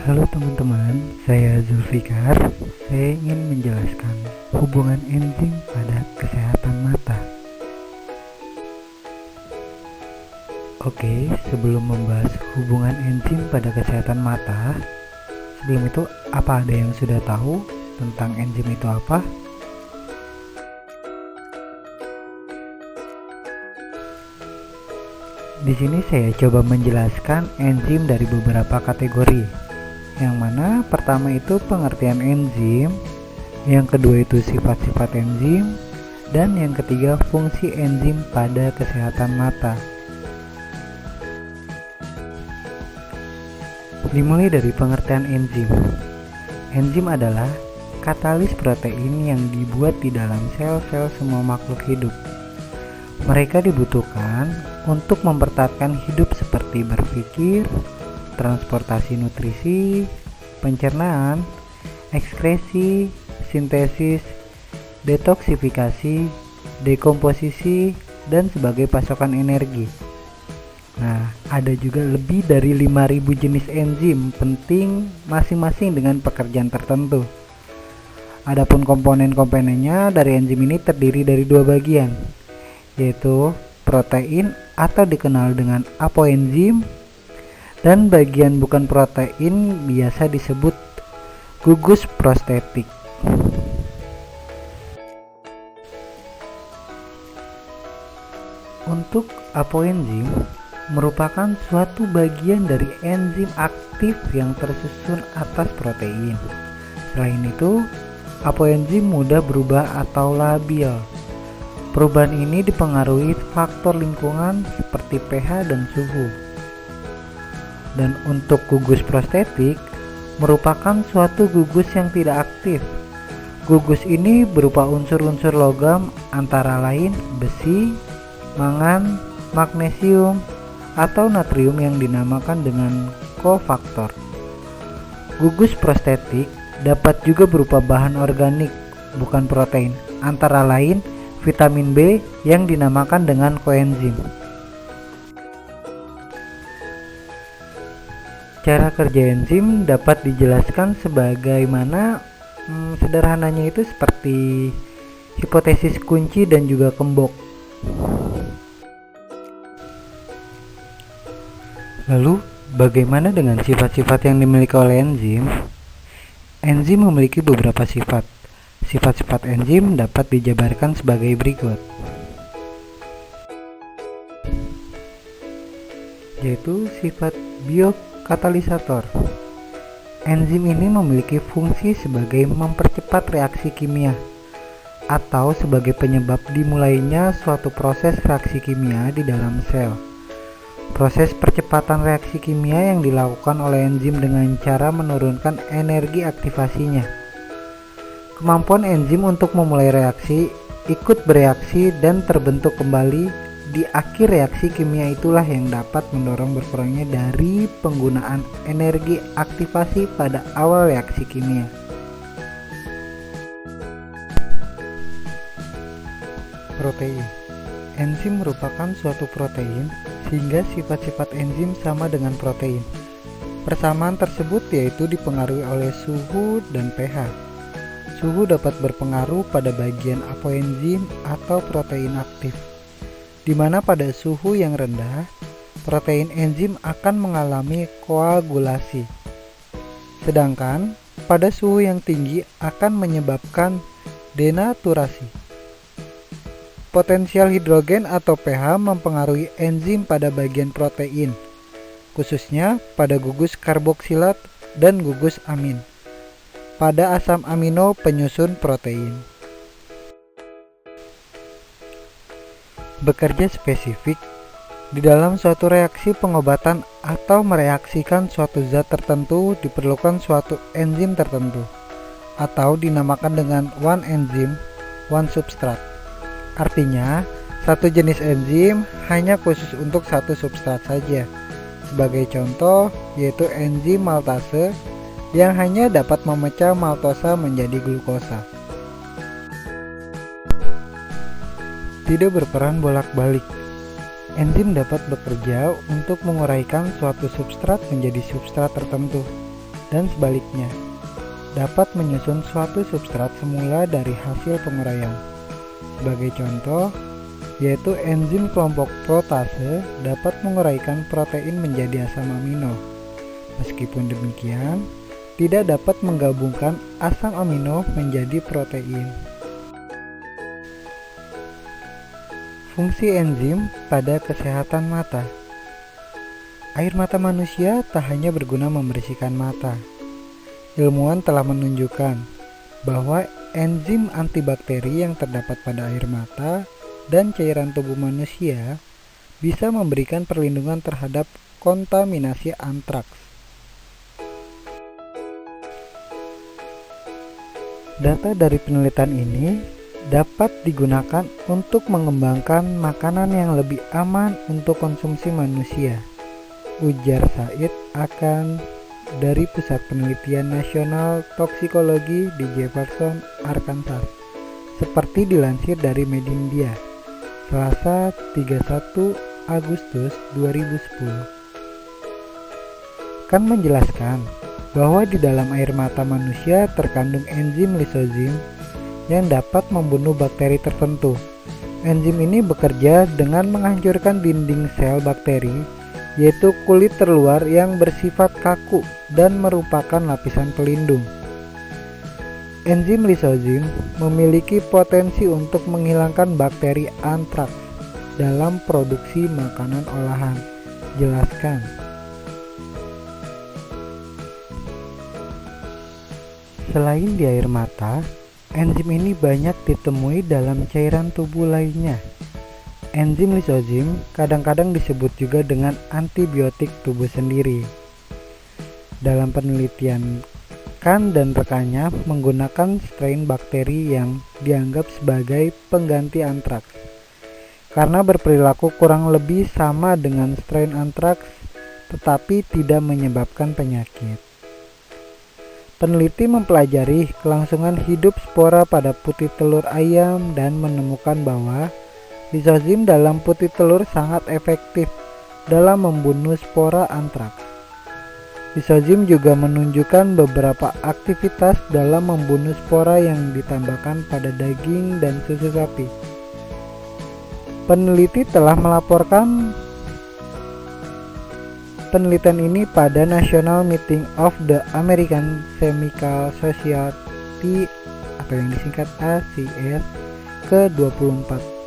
Halo teman-teman, saya Zulfikar. Saya ingin menjelaskan hubungan enzim pada kesehatan mata. Oke, sebelum membahas hubungan enzim pada kesehatan mata, sebelum itu apa ada yang sudah tahu tentang enzim itu apa? Di sini saya coba menjelaskan enzim dari beberapa kategori. Yang mana pertama itu pengertian enzim, yang kedua itu sifat-sifat enzim, dan yang ketiga fungsi enzim pada kesehatan mata. Dimulai dari pengertian enzim. Enzim adalah katalis protein yang dibuat di dalam sel-sel semua makhluk hidup. Mereka dibutuhkan untuk mempertahankan hidup seperti berpikir, transportasi nutrisi, pencernaan, ekskresi, sintesis, detoksifikasi, dekomposisi, dan sebagai pasokan energi. Nah, ada juga lebih dari 5.000 jenis enzim penting masing-masing dengan pekerjaan tertentu. Adapun komponen-komponennya dari enzim ini terdiri dari dua bagian, yaitu protein atau dikenal dengan apoenzim, dan bagian bukan protein biasa disebut gugus prostetik. Untuk apoenzim merupakan suatu bagian dari enzim aktif yang tersusun atas protein. Selain itu, apoenzim mudah berubah atau labil. Perubahan ini dipengaruhi faktor lingkungan seperti pH dan suhu. Dan untuk gugus prostetik merupakan suatu gugus yang tidak aktif. Gugus ini berupa unsur-unsur logam antara lain besi, mangan, magnesium, atau natrium yang dinamakan dengan kofaktor. Gugus prostetik dapat juga berupa bahan organik, bukan protein, antara lain vitamin B yang dinamakan dengan koenzim. Cara kerja enzim dapat dijelaskan sebagaimana sederhananya itu seperti hipotesis kunci dan juga gembok. Lalu, bagaimana dengan sifat-sifat yang dimiliki oleh enzim? Enzim memiliki beberapa sifat. Sifat-sifat enzim dapat dijabarkan sebagai berikut, yaitu sifat biokatalisator. Enzim ini memiliki fungsi sebagai mempercepat reaksi kimia atau sebagai penyebab dimulainya suatu proses reaksi kimia di dalam sel. Proses percepatan reaksi kimia yang dilakukan oleh enzim dengan cara menurunkan energi aktivasinya. Kemampuan enzim untuk memulai reaksi, ikut bereaksi, dan terbentuk kembali di akhir reaksi kimia itulah yang dapat mendorong berkurangnya dari penggunaan energi aktivasi pada awal reaksi kimia. Protein. Enzim merupakan suatu protein sehingga sifat-sifat enzim sama dengan protein. Persamaan tersebut yaitu dipengaruhi oleh suhu dan pH. Suhu dapat berpengaruh pada bagian apoenzim atau protein aktif, di mana pada suhu yang rendah, protein enzim akan mengalami koagulasi. Sedangkan pada suhu yang tinggi akan menyebabkan denaturasi. Potensial hidrogen atau pH mempengaruhi enzim pada bagian protein, khususnya pada gugus karboksilat dan gugus amin, pada asam amino penyusun protein. Bekerja spesifik di dalam suatu reaksi pengobatan atau mereaksikan suatu zat tertentu diperlukan suatu enzim tertentu, atau dinamakan dengan one enzyme, one substrate. Artinya, satu jenis enzim hanya khusus untuk satu substrat saja. Sebagai contoh, yaitu enzim maltase yang hanya dapat memecah maltosa menjadi glukosa. Tidak berperan bolak-balik. Enzim dapat bekerja untuk menguraikan suatu substrat menjadi substrat tertentu. dan sebaliknya, dapat menyusun suatu substrat semula dari hasil penguraian. Sebagai contoh, yaitu enzim kelompok protase dapat menguraikan protein menjadi asam amino. Meskipun demikian, tidak dapat menggabungkan asam amino menjadi protein. Fungsi enzim pada kesehatan mata. Air mata manusia tak hanya berguna membersihkan mata. Ilmuwan telah menunjukkan bahwa enzim antibakteri yang terdapat pada air mata dan cairan tubuh manusia bisa memberikan perlindungan terhadap kontaminasi antraks. Data dari penelitian ini dapat digunakan untuk mengembangkan makanan yang lebih aman untuk konsumsi manusia, ujar Said Akan dari Pusat Penelitian Nasional Toksikologi di Jefferson, Arkansas, seperti dilansir dari Medindia, Selasa 31 Agustus 2010. Kan menjelaskan bahwa di dalam air mata manusia terkandung enzim lisozim yang dapat membunuh bakteri tertentu. Enzim ini bekerja dengan menghancurkan dinding sel bakteri, yaitu kulit terluar yang bersifat kaku dan merupakan lapisan pelindung. Enzim lisozim memiliki potensi untuk menghilangkan bakteri antraks dalam produksi makanan olahan. Jelaskan. Selain di air mata, enzim ini banyak ditemui dalam cairan tubuh lainnya. Enzim lisozim kadang-kadang disebut juga dengan antibiotik tubuh sendiri. Dalam penelitian, Kan dan rekannya menggunakan strain bakteri yang dianggap sebagai pengganti antraks karena berperilaku kurang lebih sama dengan strain antraks tetapi tidak menyebabkan penyakit. Peneliti mempelajari kelangsungan hidup spora pada putih telur ayam dan menemukan bahwa lisozim dalam putih telur sangat efektif dalam membunuh spora antraks. Lisozim juga menunjukkan beberapa aktivitas dalam membunuh spora yang ditambahkan pada daging dan susu sapi. Peneliti telah melaporkan penelitian ini pada National Meeting of the American Chemical Society atau yang disingkat ACS ke-24